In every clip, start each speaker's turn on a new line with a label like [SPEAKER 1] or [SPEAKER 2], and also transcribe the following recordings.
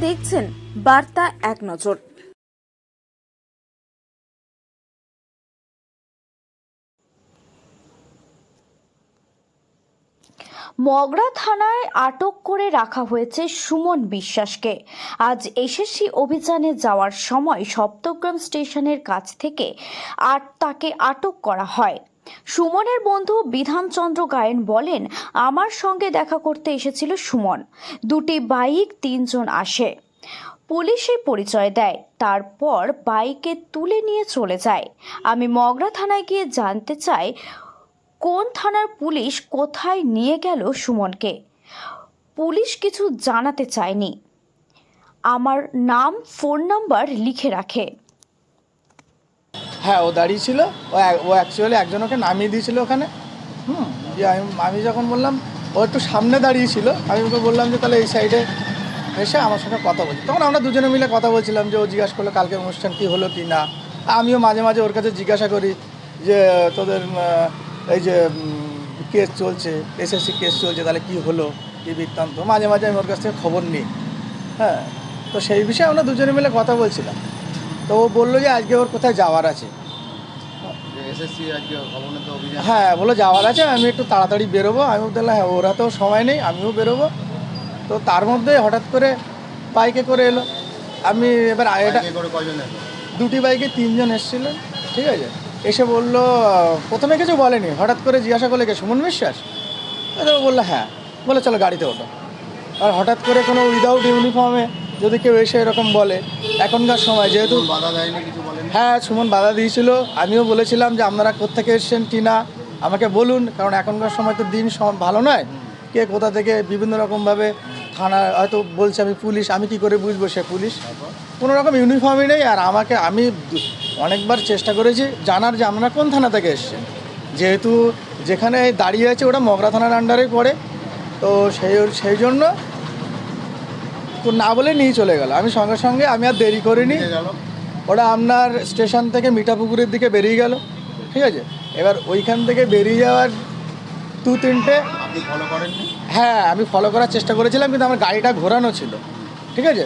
[SPEAKER 1] দেখছেন বার্তা এক নজর।
[SPEAKER 2] মগরা থানায় আটক করে রাখা হয়েছে সুমন বিশ্বাসকে। আজ এসএসসি অভিযানে যাওয়ার সময় সপ্তগ্রাম স্টেশনের কাছ থেকে তাকে আটক করা হয়। সুমনের বন্ধু বিধানচন্দ্র গায়েন বলেন, আমার সঙ্গে দেখা করতে এসেছিল সুমন। দুটি বাইক, 3 জন আসে, পুলিশে পরিচয় দেয়, তারপর বাইকে তুলে নিয়ে চলে যায়। আমি মগরা থানায় গিয়ে জানতে চাই কোন থানার পুলিশ কোথায় নিয়ে গেল সুমনকে। পুলিশ কিছু জানাতে চায়নি, আমার নাম ফোন নাম্বার লিখে রাখে।
[SPEAKER 3] হ্যাঁ, ও দাঁড়িয়ে ছিল। ও অ্যাকচুয়ালি একজন ওকে নামিয়ে দিয়েছিল ওখানে। যে আমি যখন বললাম, ও একটু সামনে দাঁড়িয়ে ছিল, আমি ওকে বললাম যে তাহলে এই সাইডে এসে আমার সঙ্গে কথা বলছি। তখন আমরা দুজনে মিলে কথা বলছিলাম যে ও জিজ্ঞাসা করলো কালকের অনুষ্ঠান কী হলো কি না। আমিও মাঝে মাঝে ওর কাছে জিজ্ঞাসা করি যে তোদের এই যে কেস চলছে, এসএসসি কেস চলছে, তাহলে কী হলো, কী বৃত্তান্ত, মাঝে মাঝে আমি ওর কাছ থেকে খবর নিই। হ্যাঁ, তো সেই বিষয়ে আমরা দুজনে মিলে কথা বলছিলাম। তো ও বললো যে আজকে ওর কোথায় যাওয়ার আছে। হ্যাঁ, বলো যাওয়ার আছে, আমি একটু তাড়াতাড়ি বেরোবো। আমি বললাম হ্যাঁ, ওরা তো সময় নেই, আমিও বেরোবো। তো তার মধ্যে হঠাৎ করে বাইকে করে এলো। আমি এবার এটা দুটি বাইকে 3 জন এসেছিলেন, ঠিক আছে। এসে বললো, প্রথমে কিছু বলেনি, হঠাৎ করে জিজ্ঞাসা করলে কে সুমন বিশ্বাস? তো বললো হ্যাঁ। বলে চলো গাড়িতে ওঠো। আর হঠাৎ করে কোনো উইদাউট ইউনিফর্মে যদি কেউ এসে এরকম বলে, এখনকার সময় যেহেতু
[SPEAKER 4] বাধা দেয়নি, কিছু বলেন?
[SPEAKER 3] হ্যাঁ, সুমন বাধা দিয়েছিল। আমিও বলেছিলাম যে আপনারা কোত্থেকে এসছেন কি না আমাকে বলুন, কারণ এখনকার সময় তো দিন ভালো নয়। কে কোথা থেকে বিভিন্ন রকমভাবে থানা হয়তো বলছে আমি পুলিশ, আমি কি করে বুঝবো সে পুলিশ? কোনো রকম ইউনিফর্মই নেই। আর আমি অনেকবার চেষ্টা করেছি জানার যে আপনারা কোন থানা থেকে এসছেন, যেহেতু যেখানে দাঁড়িয়ে আছে ওটা মগরা থানার আন্ডারেই পড়ে। তো সেই জন্য না বলে নিয়ে চলে গেল। আমি সঙ্গে সঙ্গে আমি আর দেরি করিনি, ওটা আপনার স্টেশন থেকে মিঠাপুকুরের দিকে বেরিয়ে গেল, ঠিক আছে। এবার ওইখান থেকে বেরিয়ে যাওয়ার 2-3টে
[SPEAKER 4] আপনি ফলো করেননি?
[SPEAKER 3] হ্যাঁ, আমি ফলো করার চেষ্টা করেছিলাম, কিন্তু আমার গাড়িটা ঘোরানো ছিল, ঠিক আছে।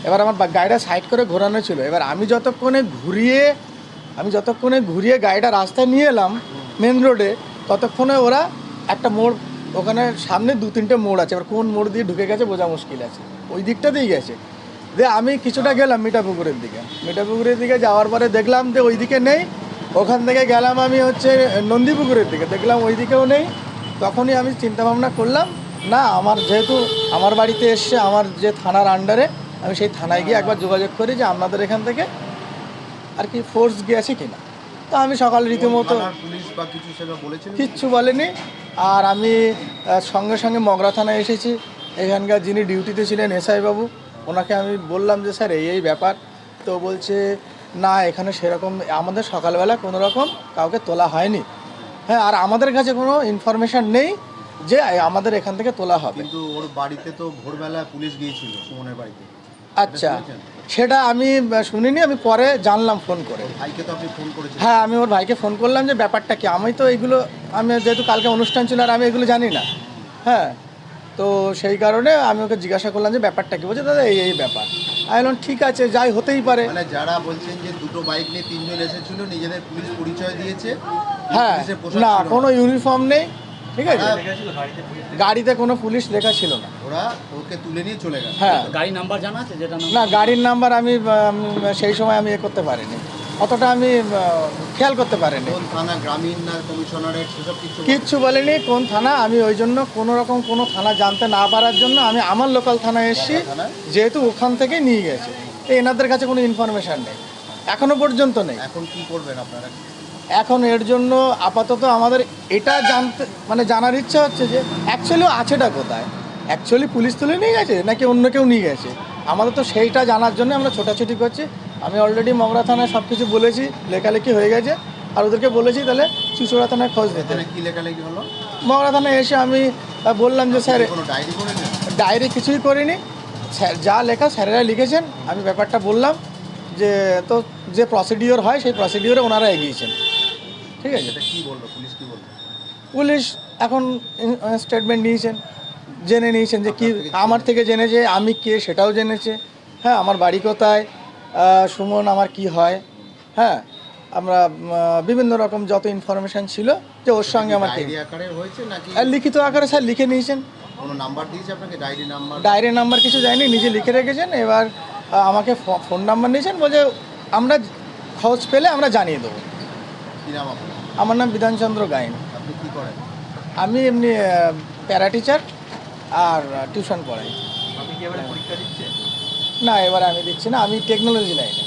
[SPEAKER 3] এবার আমার গাড়িটা সাইড করে ঘোরানো ছিল। এবার আমি যতক্ষণে ঘুরিয়ে গাড়িটা রাস্তায় নিয়ে এলাম মেন রোডে, ততক্ষণে ওরা একটা মোড়, ওখানে সামনে 2-3টে মোড় আছে, এবার কোন মোড় দিয়ে ঢুকে গেছে বোঝা মুশকিল আছে, ওই দিকটা দিয়ে গেছে। দিয়ে আমি কিছুটা গেলাম মিঠাপুকুরের দিকে যাওয়ার পরে দেখলাম যে ওই দিকে নেই। ওখান থেকে গেলাম আমি হচ্ছে নন্দীপুকুরের দিকে, দেখলাম ওই দিকেও নেই। তখনই আমি চিন্তা ভাবনা করলাম, না, আমার যেহেতু আমার বাড়িতে এসছে, আমার যে থানার আন্ডারে, আমি সেই থানায় গিয়ে একবার যোগাযোগ করি যে আপনাদের এখান থেকে আর কি ফোর্স গিয়েছে কিনা। তো আমি সকালে রীতিমতো
[SPEAKER 4] পুলিশ বা কিছু সেটা বলেছিল?
[SPEAKER 3] কিচ্ছু বলেনি। আর আমি সঙ্গে সঙ্গে মগরা থানায় এসেছি। এখানকার যিনি ডিউটিতে ছিলেন এসআই বাবু, ওনাকে আমি বললাম যে স্যার এই ব্যাপার। তো বলছে না, এখানে সেরকম আমাদের সকালবেলা কোনো রকম কাউকে তোলা হয়নি। হ্যাঁ, আর আমাদের কাছে কোনো ইনফরমেশান নেই যে আমাদের এখান থেকে তোলা হবে।
[SPEAKER 4] কিন্তু ওর বাড়িতে তো ভোরবেলা পুলিশ গিয়েছিল, সুমনের বাড়িতে।
[SPEAKER 3] আচ্ছা, সেটা আমি শুনিনি, আমি পরে জানলাম ফোন করে।
[SPEAKER 4] ভাইকে তো আপনি ফোন করেছেন?
[SPEAKER 3] হ্যাঁ, আমি ওর ভাইকে ফোন করলাম যে ব্যাপারটা কি। আমি তো এইগুলো, আমি যেহেতু কালকে অনুষ্ঠান ছিল আর আমি এগুলো জানি না। হ্যাঁ, তো সেই কারণে আমি ওকে জিজ্ঞাসা করলাম যে ব্যাপারটা কী। বলছে দাদা এই ব্যাপার। আমি বললাম ঠিক আছে, যাই হতেই পারে।
[SPEAKER 4] মানে যারা বলছেন যে দুটো বাইক নিয়ে 3 জন এসেছিল, নিজেদের পুলিশ পরিচয় দিয়েছে।
[SPEAKER 3] হ্যাঁ, না, কোনো ইউনিফর্ম নেই, ঠিক আছে। গাড়িতে কোনো পুলিশ লেখা ছিল না।
[SPEAKER 4] ওরা ওকে তুলে নিয়ে চলে গেল।
[SPEAKER 3] হ্যাঁ,
[SPEAKER 5] গাড়ির নাম্বার জানা আছে? যেটা
[SPEAKER 3] না, গাড়ির নাম্বার আমি সেই সময় আমি করতে পারিনি, অতটা আমি খেয়াল করতে পারিনি।
[SPEAKER 4] কোন থানা, গ্রামীণ না কমিশনারেট, সেসব
[SPEAKER 3] কিচ্ছু বলেনি কোন থানা। আমি ওই জন্য কোনো রকম কোনো থানা জানতে না পারার জন্য আমি আমার লোকাল থানায় এসেছি, যেহেতু ওখান থেকে নিয়ে গেছে। এনাদের কাছে কোনো ইনফরমেশান নেই, এখনো পর্যন্ত নেই।
[SPEAKER 4] এখন কি করবেন আপনারা?
[SPEAKER 3] এখন এর জন্য আপাতত আমাদের এটা জানার ইচ্ছা হচ্ছে যে অ্যাকচুয়ালি আছেটা কোথায়। অ্যাকচুয়ালি পুলিশ তুলে নিয়ে গেছে নাকি অন্য কেউ নিয়ে গেছে, আমাদের তো সেইটা জানার জন্য আমরা ছোটাছুটি করছি। আমি অলরেডি মগরা থানায় সব কিছু বলেছি, লেখালেখি হয়ে গেছে। আর ওদেরকে বলেছি তাহলে চুচুড়া থানায় খোঁজ দিতে।
[SPEAKER 4] কি লেখালেখি হলো?
[SPEAKER 3] মগরা থানায় এসে আমি বললাম যে স্যার,
[SPEAKER 4] কোনো ডায়েরি করেছেন?
[SPEAKER 3] ডায়েরি কিছুই করিনি, স্যার যা লেখা স্যারেরা লিখেছেন। আমি ব্যাপারটা বললাম যে তো যে প্রসিডিওর হয় সেই প্রসিডিওরে ওনারা এগিয়েছেন, ঠিক আছে।
[SPEAKER 4] এটা কি বললো পুলিশ, কি বললো?
[SPEAKER 3] পুলিশ এখন জেনে নিয়েছেন যে কি আমার থেকে জেনেছে, আমি কে সেটাও জেনেছে, হ্যাঁ আমার বাড়ি কোথায়, সুমন আমার কি হয়, হ্যাঁ আমরা বিভিন্ন রকম যত ইনফরমেশন ছিল যে ওর সঙ্গে আমার কি
[SPEAKER 4] ডায়েরি আকারে হয়েছে নাকি
[SPEAKER 3] আর লিখিত আকারে স্যার লিখে নিয়েছেন।
[SPEAKER 4] কোনো নাম্বার দিয়েছে আপনাকে, ডায়েরি নাম্বার?
[SPEAKER 3] ডায়েরি নাম্বার কিছু যায়নি, নিজে লিখে রেখেছেন। এবার আমাকে ফোন নাম্বার নিয়েছেন, বলছে আমরা খোঁজ পেলে আমরা জানিয়ে দেবো।
[SPEAKER 4] কি নাম আপনার?
[SPEAKER 3] আমার নাম বিধানচন্দ্র গাইন।
[SPEAKER 4] আপনি কি করেন?
[SPEAKER 3] আমি এমনি প্যারা টিচার আর টিউশন পড়াই।
[SPEAKER 4] আপনি কি এবারে পরীক্ষা দিচ্ছেন?
[SPEAKER 3] না এবার আমি দিচ্ছি না, আমি টেকনোলজি লাইনে।